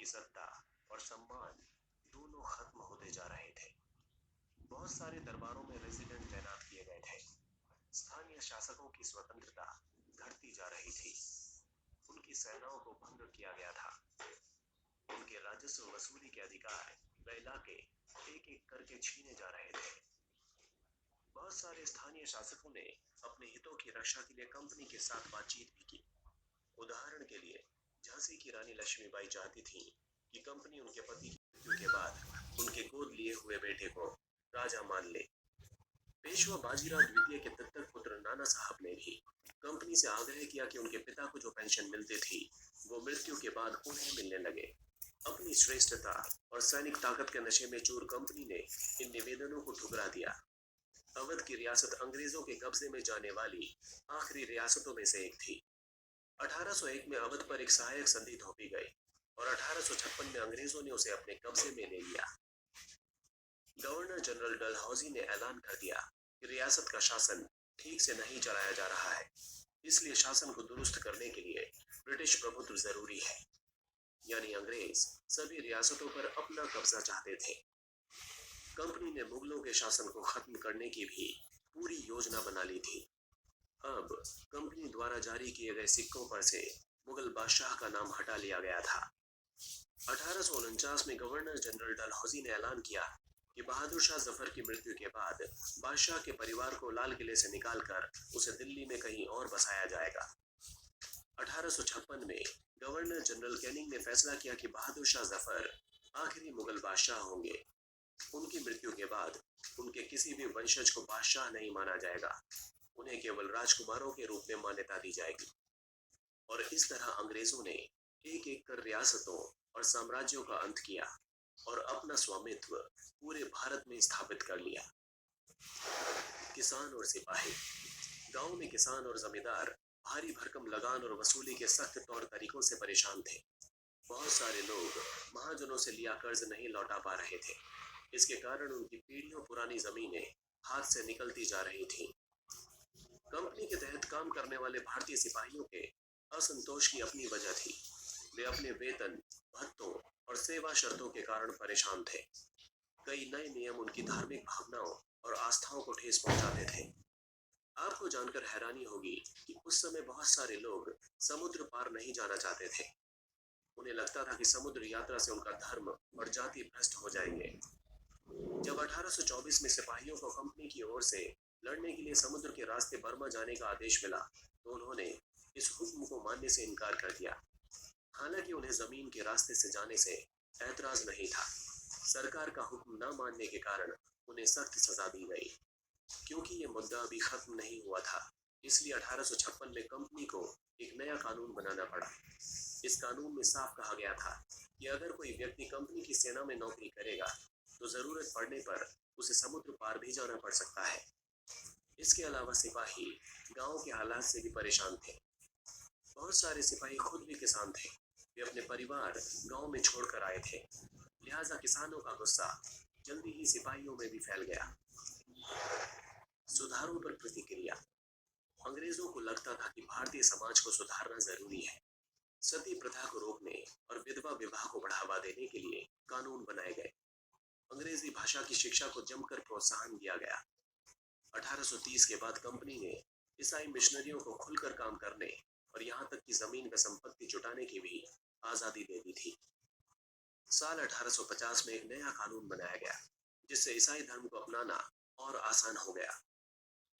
उनकी सत्ता और सम्मान दोनों खत्म होते जा रहे थे। बहुत सारे दरबारों में रेजिडेंट तैनात किए गए थे। स्थानीय शासकों की स्वतंत्रता घटती जा रही थी। उनकी सेनाओं को भंग किया गया था। उनके राजस्व वसूली के अधिकार व इलाके एक एक करके छीने जा रहे थे। बहुत सारे स्थानीय शासकों ने अपने हितों की रक्षा के लिए कंपनी के साथ बातचीत भी की। उदाहरण के लिए झांसी की रानी लक्ष्मीबाई चाहती थी कि कंपनी उनके पति की मृत्यु के बाद उनके गोद लिए हुए बेटे को राजा मान ले। पेशवा बाजीराव द्वितीय के दत्तक पुत्र नाना साहब ने भी कंपनी से आग्रह किया कि उनके पिता को जो पेंशन मिलती थी वो मृत्यु के बाद उन्हें मिलने लगे। अपनी श्रेष्ठता और सैनिक ताकत के नशे में चूर कंपनी ने इन निवेदनों को ठुकरा दिया। अवध की रियासत अंग्रेजों के कब्जे में जाने वाली आखिरी रियासतों में से एक थी। 1801 में अवध पर एक सहायक संधि थोपी गई और 1856 में अंग्रेजों ने उसे अपने कब्जे में ले लिया। गवर्नर जनरल डलहौजी ने ऐलान कर दिया कि रियासत का शासन ठीक से नहीं चलाया जा रहा है, इसलिए शासन को दुरुस्त करने के लिए ब्रिटिश प्रभुत्व जरूरी है। यानी अंग्रेज सभी रियासतों पर अपना कब्जा चाहते थे। कंपनी ने मुगलों के शासन को खत्म करने की भी पूरी योजना बना ली थी। अब कंपनी द्वारा जारी किए गए सिक्कों पर से मुगल बादशाह का नाम हटा लिया गया था। 1849 में गवर्नर जनरल डलहौजी ने ऐलान किया कि बहादुर शाह जफर की मृत्यु के बाद बादशाह के परिवार को लाल किले से निकालकर उसे दिल्ली में कहीं और बसाया जाएगा। 1856 में गवर्नर जनरल कैनिंग ने फैसला किया कि बहादुर शाह जफर आखिरी मुगल बादशाह होंगे। उनकी मृत्यु के बाद उनके किसी भी वंशज को बादशाह नहीं माना जाएगा, उन्हें केवल राजकुमारों के रूप में मान्यता दी जाएगी। और इस तरह अंग्रेजों ने एक एक कर रियासतों और साम्राज्यों का अंत किया और अपना स्वामित्व पूरे भारत में स्थापित कर लिया। किसान और सिपाही। गांव में किसान और जमींदार भारी भरकम लगान और वसूली के सख्त तौर तरीकों से परेशान थे। बहुत सारे लोग महाजनों से लिया कर्ज नहीं लौटा पा रहे थे। इसके कारण उनकी पीढ़ियों पुरानी जमीनें हाथ से निकलती जा रही थीं। कंपनी के तहत काम करने वाले भारतीय सिपाहियों के असंतोष की अपनी वजह थी। वे अपने वेतन, भत्तों और सेवा शर्तों के कारण परेशान थे। कई नए नियम उनकी धार्मिक भावनाओं और आस्थाओं को ठेस पहुंचाते थे। आपको जानकर हैरानी होगी कि उस समय बहुत सारे लोग समुद्र पार नहीं जाना चाहते थे। उन्हें लगता था कि समुद्र यात्रा से उनका धर्म और जाति भ्रष्ट हो जाएंगे। जब 1824 में सिपाहियों को कंपनी की ओर से लड़ने के लिए समुद्र के रास्ते बर्मा जाने का आदेश मिला तो उन्होंने इस हुक्म को मानने से इनकार कर दिया। हालांकि उन्हें जमीन के रास्ते से जाने से ऐतराज नहीं था। सरकार का हुक्म न मानने के कारण उन्हें सख्त सजा दी गई। क्योंकि ये मुद्दा अभी खत्म नहीं हुआ था, इसलिए 1856 में कंपनी को एक नया कानून बनाना पड़ा। इस कानून में साफ कहा गया था कि अगर कोई व्यक्ति कंपनी की सेना में नौकरी करेगा तो जरूरत पड़ने पर उसे समुद्र पार भी जाना पड़ सकता है। इसके अलावा सिपाही गांव के हालात से भी परेशान थे। बहुत सारे सिपाही खुद भी किसान थे। वे अपने परिवार गांव में छोड़कर आए थे। लिहाजा किसानों का गुस्सा जल्दी ही सिपाहियों में भी फैल गया। सुधारों पर प्रतिक्रिया। अंग्रेजों को लगता था कि भारतीय समाज को सुधारना जरूरी है। सती प्रथा को रोकने और विधवा विवाह को बढ़ावा देने के लिए कानून बनाए गए। अंग्रेजी भाषा की शिक्षा को जमकर प्रोत्साहन दिया गया। 1830 के बाद कंपनी ने ईसाई मिशनरियों को खुलकर काम करने और यहाँ तक कि जमीन व संपत्ति जुटाने की भी आजादी दे दी थी। साल 1850 में एक नया कानून बनाया गया जिससे ईसाई धर्म को अपनाना और आसान हो गया।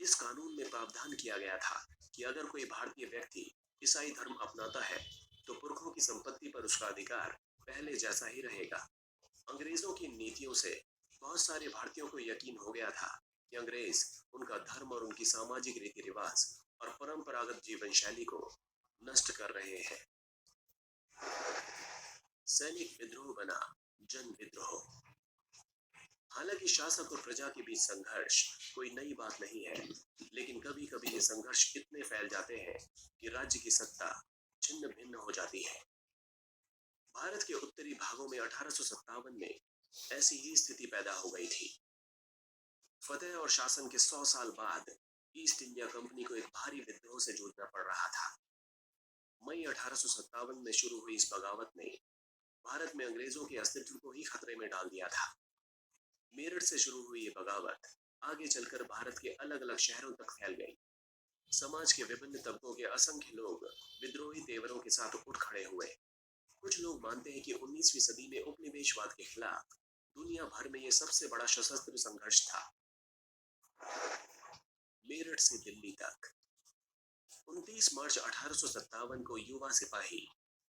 इस कानून में प्रावधान किया गया था कि अगर कोई भारतीय व्यक्ति ईसाई धर्म अपनाता है तो पुरखों की संपत्ति पर उसका अधिकार पहले जैसा ही रहेगा। अंग्रेजों की नीतियों से बहुत सारे भारतीयों को यकीन हो गया था कि अंग्रेज उनका धर्म और उनकी सामाजिक रीति रिवाज और परंपरागत जीवन शैली को नष्ट कर रहे हैं। सैनिक विद्रोह बना जन विद्रोह। हालांकि शासक और प्रजा के बीच संघर्ष कोई नई बात नहीं है, लेकिन कभी कभी ये संघर्ष इतने फैल जाते हैं कि राज्य की सत्ता छिन्न भिन्न हो जाती है। भारत के उत्तरी भागों में 1857 में ऐसी ही स्थिति पैदा हो गई थी। फतेह और शासन के 100 साल बाद ईस्ट इंडिया कंपनी को एक भारी विद्रोह से जूझना पड़ रहा था। मई 1857 में शुरू हुई इस बगावत ने भारत में अंग्रेजों के अस्तित्व को ही खतरे में डाल दिया था। मेरठ से शुरू हुई ये बगावत आगे चलकर भारत के अलग अलग शहरों तक फैल गई। समाज के विभिन्न तबकों के असंख्य लोग विद्रोही तेवरों के साथ उठ खड़े हुए। कुछ लोग मानते हैं कि 19वीं सदी में उपनिवेशवाद के खिलाफ दुनिया भर में यह सबसे बड़ा सशस्त्र संघर्ष था। मेरठ से दिल्ली तक 29 मार्च 1857 को युवा सिपाही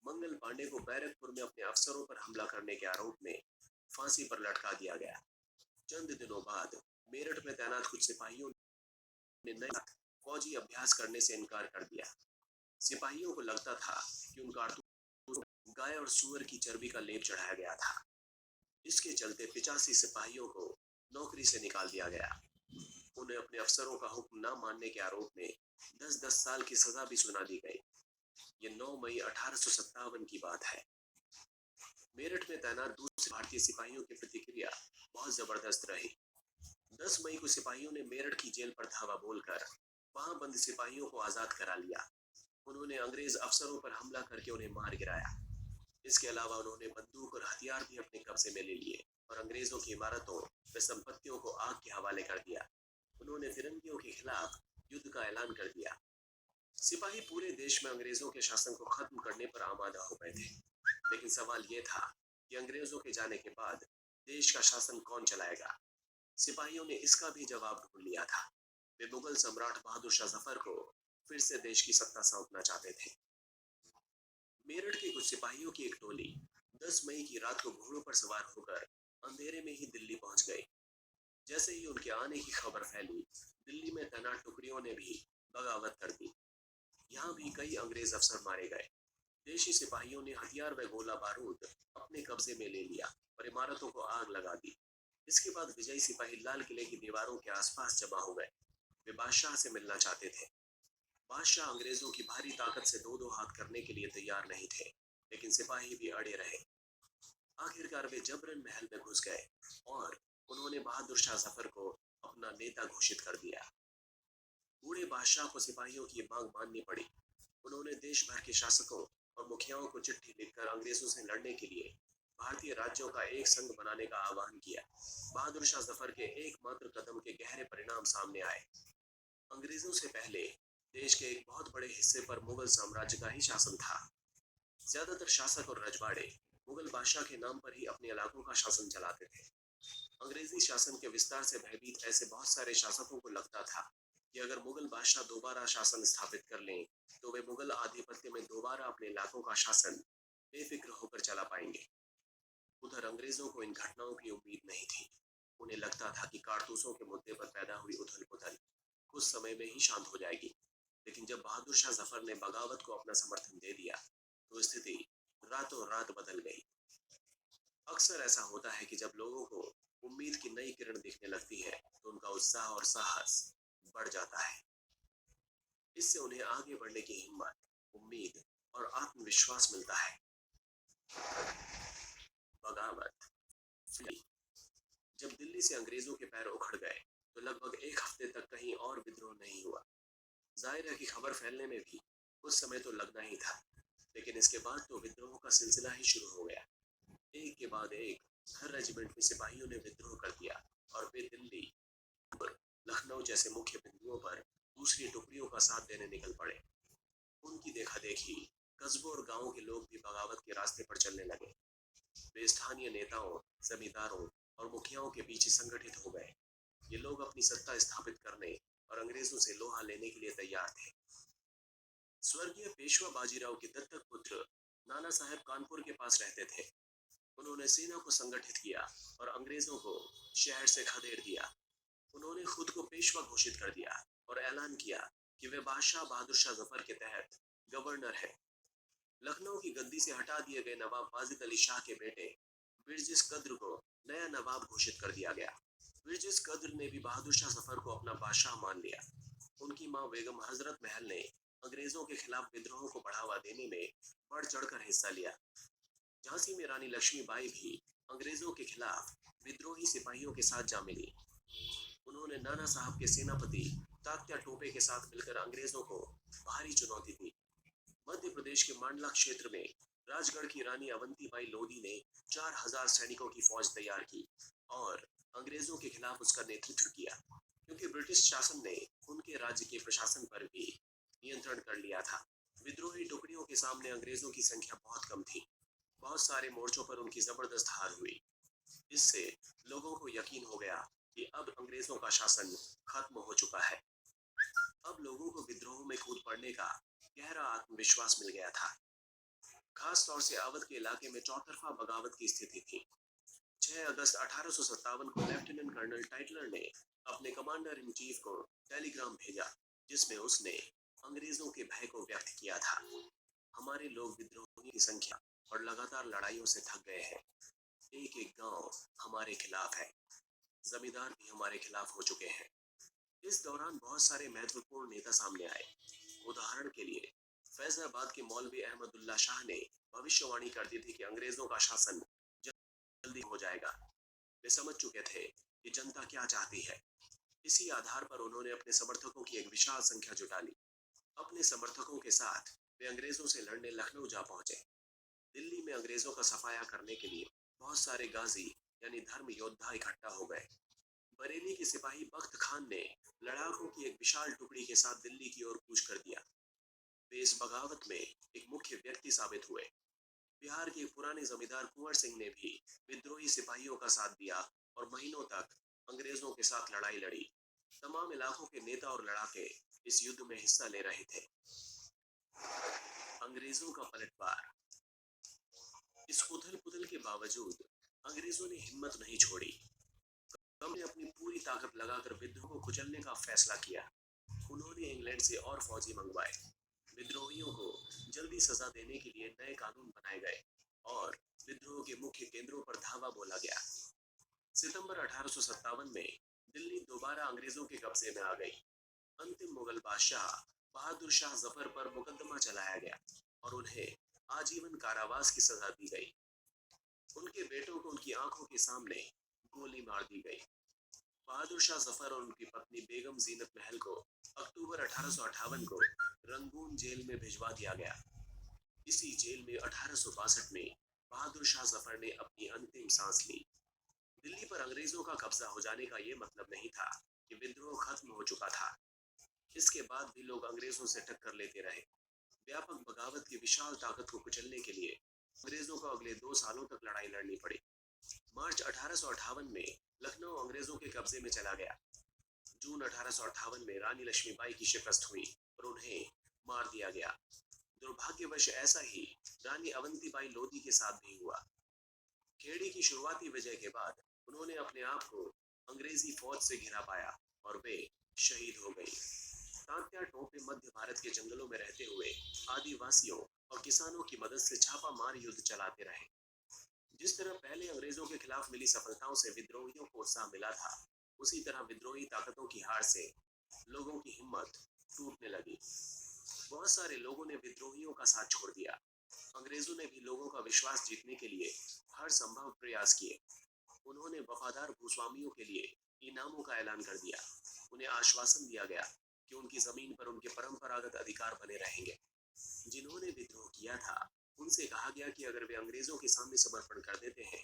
मंगल पांडे को बैरकपुर में अपने अफसरों पर हमला करने के आरोप में फांसी पर लटका दिया गया। चंद दिनों बाद मेरठ में तैनात कुछ सिपाहियों ने नए फौजी अभ्यास करने से इनकार कर दिया। सिपाहियों को लगता था कि उन कारतूसों में गाय और सूअर की चर्बी का लेप चढ़ाया गया था। इसके चलते 85 सिपाहियों को नौकरी से निकाल दिया गया। उन्हें अपने अफसरों का हुक्म न मानने के आरोप में 10-10 साल की सजा भी सुना दी गई। ये 9 मई 1857 की बात है। मेरठ में तैनात दूसरे भारतीय सिपाहियों की प्रतिक्रिया बहुत जबरदस्त रही। 10 मई को सिपाहियों ने मेरठ की जेल पर धावा बोलकर वहां बंद सिपाहियों को आजाद करा लिया। उन्होंने अंग्रेज अफसरों पर हमला करके उन्हें मार गिराया। इसके अलावा उन्होंने बंदूक और हथियार भी अपने कब्जे में ले लिए और अंग्रेजों की इमारतों व संपत्तियों को आग के हवाले कर दिया। उन्होंने फिरंगियों के खिलाफ युद्ध का ऐलान कर दिया। सिपाही पूरे देश में अंग्रेजों के शासन को खत्म करने पर आमादा हो गए थे, लेकिन सवाल यह था कि अंग्रेजों के जाने के बाद देश का शासन कौन चलाएगा। सिपाहियों ने इसका भी जवाब ढूंढ लिया था। वे मुगल सम्राट बहादुर शाह जफर को फिर से देश की सत्ता सौंपना चाहते थे। मेरठ के कुछ सिपाहियों की एक टोली 10 मई की रात को घोड़ों पर सवार होकर अंधेरे में ही दिल्ली पहुंच गई। जैसे ही उनके आने की खबर फैली, दिल्ली में तैनात टुकड़ियों ने भी बगावत कर दी। यहाँ भी कई अंग्रेज अफसर मारे गए। देशी सिपाहियों ने हथियार व गोला बारूद अपने कब्जे में ले लिया और इमारतों को आग लगा दी। इसके बाद विजयी सिपाही लाल किले की दीवारों के आसपास जमा हो गए। वे बादशाह से मिलना चाहते थे। बादशाह अंग्रेजों की भारी ताकत से दो दो हाथ करने के लिए तैयार नहीं थे, लेकिन सिपाही भी अड़े रहे। आखिरकार वे जबरन महल में घुस गए और उन्होंने बहादुर शाह जफर को अपना नेता घोषित कर दिया। बूढ़े बादशाह को सिपाहियों की मांग माननी पड़ी। उन्होंने देश भर के शासकों और मुखियाओं को चिट्ठी लिखकर अंग्रेजों से लड़ने के लिए भारतीय राज्यों का एक संघ बनाने का आह्वान किया। बहादुर शाह जफर के एकमात्र कदम के गहरे परिणाम सामने आए। अंग्रेजों से पहले देश के एक बहुत बड़े हिस्से पर मुगल साम्राज्य का ही शासन था। ज्यादातर शासक और रजवाड़े मुगल बादशाह के नाम पर ही अपने इलाकों का शासन चलाते थे। अंग्रेजी शासन के विस्तार से भयभीत ऐसे बहुत सारे शासकों को लगता था कि अगर मुगल बादशाह दोबारा शासन स्थापित कर लें तो वे मुगल आधिपत्य में दोबारा अपने इलाकों का शासन बेफिक्र होकर चला पाएंगे। उधर अंग्रेजों को इन घटनाओं की उम्मीद नहीं थी। उन्हें लगता था कि कारतूसों के मुद्दे पर पैदा हुई उथल पुथल कुछ समय में ही शांत हो जाएगी। लेकिन जब बहादुर शाह जफर ने बगावत को अपना समर्थन दे दिया तो स्थिति रातों रात बदल गई। अक्सर ऐसा होता है कि जब लोगों को उम्मीद की नई किरण दिखने लगती है तो उनका उत्साह और साहस बढ़ जाता है। इससे उन्हें आगे बढ़ने की हिम्मत, उम्मीद और आत्मविश्वास मिलता है। बगावत। जब दिल्ली से अंग्रेजों के पैर उखड़ गए तो लगभग एक हफ्ते तक कहीं और विद्रोह नहीं हुआ। जाहिर है कि खबर फैलने में भी कुछ समय तो लगना ही था, लेकिन इसके बाद तो विद्रोह का सिलसिला ही शुरू हो गया। एक के बाद एक हर रेजिमेंट में सिपाहियों ने विद्रोह कर दिया और वे दिल्ली और लखनऊ जैसे मुख्य बिंदुओं पर दूसरी टुकड़ियों का साथ देने निकल पड़े। उनकी देखा देखी कस्बों और गांवों के लोग भी बगावत के रास्ते पर चलने लगे। वे स्थानीय नेताओं, जमींदारों और मुखियाओं के पीछे संगठित हो गए। ये लोग अपनी सत्ता स्थापित करने और अंग्रेजों से लोहा लेने के लिए तैयार थे। स्वर्गीय पेशवा बाजीराव के दत्तक पुत्र नाना साहेब कानपुर के पास रहते थे। उन्होंने सेना को संगठित किया और अंग्रेजों को शहर से खदेड़ दिया। उन्होंने खुद को पेशवा घोषित कर दिया और ऐलान किया कि वे बादशाह बहादुर शाह जफर के तहत गवर्नर है। लखनऊ की गद्दी से हटा दिए गए नवाब वाजिद अली शाह के बेटे बिरजिस कद्र को नया नवाब घोषित कर दिया गया। बिरजिस कद्र ने भी बहादुर शाह जफर को अपना बादशाह मान लिया। उनकी मां बेगम हजरत महल ने अंग्रेजों के खिलाफ विद्रोह को बढ़ावा देने में बढ़ चढ़कर हिस्सा लिया। झांसी में रानी लक्ष्मीबाई भी अंग्रेजों के खिलाफ विद्रोही सिपाहियों के साथ जा मिली। उन्होंने नाना साहब के सेनापति तात्या टोपे के साथ मिलकर अंग्रेजों को भारी चुनौती दी। मध्य प्रदेश के मांडला क्षेत्र में राजगढ़ की रानी अवंतीबाई लोधी ने 4000 सैनिकों की फौज तैयार की और अंग्रेजों के खिलाफ उसका नेतृत्व किया, क्योंकि ब्रिटिश शासन ने उनके राज्य के प्रशासन पर भी नियंत्रण कर लिया था। विद्रोही टुकड़ियों के सामने अंग्रेजों की संख्या बहुत कम थी। बहुत सारे मोर्चों पर उनकी जबरदस्त हार हुई। इससे लोगों को यकीन हो गया कि अब अंग्रेजों का शासन खत्म हो चुका है। अब लोगों को विद्रोह में कूद पड़ने का गहरा आत्मविश्वास मिल गया था। खास तौर से अवध के इलाके में चौतरफा बगावत की स्थिति थी। 6 अगस्त 1857 को लेफ्टिनेंट कर्नल टाइटलर ने अपने कमांडर इन चीफ को टेलीग्राम भेजा, जिसमें उसने अंग्रेजों के भय को व्यक्त किया था। हमारे लोग विद्रोहियों की संख्या और लगातार लड़ाइयों से थक गए हैं। एक एक गांव हमारे खिलाफ है। जमींदार भी हमारे खिलाफ हो चुके हैं। इस दौरान बहुत सारे महत्वपूर्ण नेता सामने आए। उदाहरण के लिए फैजाबाद के मौलवी अहमदुल्ला शाह ने भविष्यवाणी कर दी थी कि अंग्रेजों का शासन जल्दी हो जाएगा। वे समझ चुके थे कि जनता क्या चाहती है। इसी आधार पर उन्होंने अपने समर्थकों की एक विशाल संख्या जुटा ली। अपने समर्थकों के साथ वे अंग्रेजों से लड़ने लखनऊ जा पहुंचे। दिल्ली में अंग्रेजों का सफाया करने के लिए बहुत सारे गाजी यानी धर्म योद्धा इकट्ठा हो गए। बरेली के सिपाही बख्त खान ने लड़ाकों की एक विशाल टुकड़ी के साथ दिल्ली की ओर कूच कर दिया। वे इस बगावत में एक मुख्य व्यक्ति साबित हुए। बिहार के पुराने जमींदार कुंवर सिंह ने भी विद्रोही सिपाहियों का साथ दिया और महीनों तक अंग्रेजों के साथ लड़ाई लड़ी। तमाम इलाकों के नेता और लड़ाके इस युद्ध में हिस्सा ले रहे थे। अंग्रेजों का पलटवार। इस उथल पुथल के बावजूद अंग्रेजों ने हिम्मत नहीं छोड़ी। हमने अपनी पूरी ताकत लगाकर विद्रोह को कुचलने का फैसला किया। उन्होंने इंग्लैंड से और फौजी मंगवाए। विद्रोहियों को जल्दी सजा देने के लिए नए कानून बनाए गए और विद्रोह के मुख्य केंद्रों पर धावा बोला गया। सितंबर 1857 में दिल्ली दोबारा अंग्रेजों के कब्जे में आ गई। अंतिम मुगल बादशाह बहादुर शाह जफर पर मुकदमा चलाया गया और उन्हें आजीवन कारावास की सजा दी गई। उनके बेटों को उनकी आंखों के सामने गोली मार दी गई। बहादुर शाह जफर और उनकी पत्नी बेगम जीनत महल को अक्टूबर 1858 को रंगून जेल में भिजवा दिया गया। इसी जेल में 1862 में बहादुर शाह जफर ने अपनी अंतिम सांस ली। दिल्ली पर अंग्रेजों का कब्जा हो जाने का यह मतलब नहीं था कि विद्रोह खत्म हो चुका था। इसके बाद भी लोग अंग्रेजों से टक्कर लेते रहे। व्यापक बगावत की विशाल ताकत को कुचलने के लिए अंग्रेजों को अगले 2 सालों तक लड़ाई लड़नी पड़ी। मार्च 1858 में लखनऊ अंग्रेजों के कब्जे में चला गया। जून 1858 में रानी लक्ष्मीबाई की शिकस्त हुई और उन्हें मार दिया गया। दुर्भाग्यवश ऐसा ही रानी अवंतीबाई लोधी के साथ भी हुआ। खेड़ी की शुरुआती विजय के बाद उन्होंने अपने आप को अंग्रेजी फौज से घिरा पाया और वे शहीद हो गई। तात्या टोपे मध्य भारत के जंगलों में रहते हुए आदिवासियों और किसानों की मदद से छापा मार युद्ध चलाते रहे। जिस तरह पहले अंग्रेजों के खिलाफ मिली सफलताओं से विद्रोहियों को उत्साह मिला था, उसी तरह विद्रोही ताकतों की हार से लोगों की हिम्मत टूटने लगी। बहुत सारे लोगों ने विद्रोहियों का साथ छोड़ दिया। अंग्रेजों ने भी लोगों का विश्वास जीतने के लिए हर संभव प्रयास किए। उन्होंने वफादार भूस्वामियों के लिए इनामों का ऐलान कर दिया। उन्हें आश्वासन दिया गया कि उनकी जमीन पर उनके परंपरागत अधिकार बने रहेंगे। जिन्होंने विद्रोह किया था, उनसे कहा गया कि अगर वे अंग्रेजों के सामने समर्पण कर देते हैं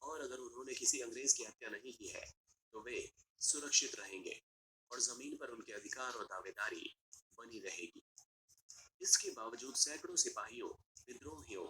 और अगर उन्होंने किसी अंग्रेज की हत्या नहीं की है, तो वे सुरक्षित रहेंगे और जमीन पर उनके अधिकार और दावेदारी बनी रहेगी। इसके बावजूद सैकड़ों सिपाहियों, विद्रोहियों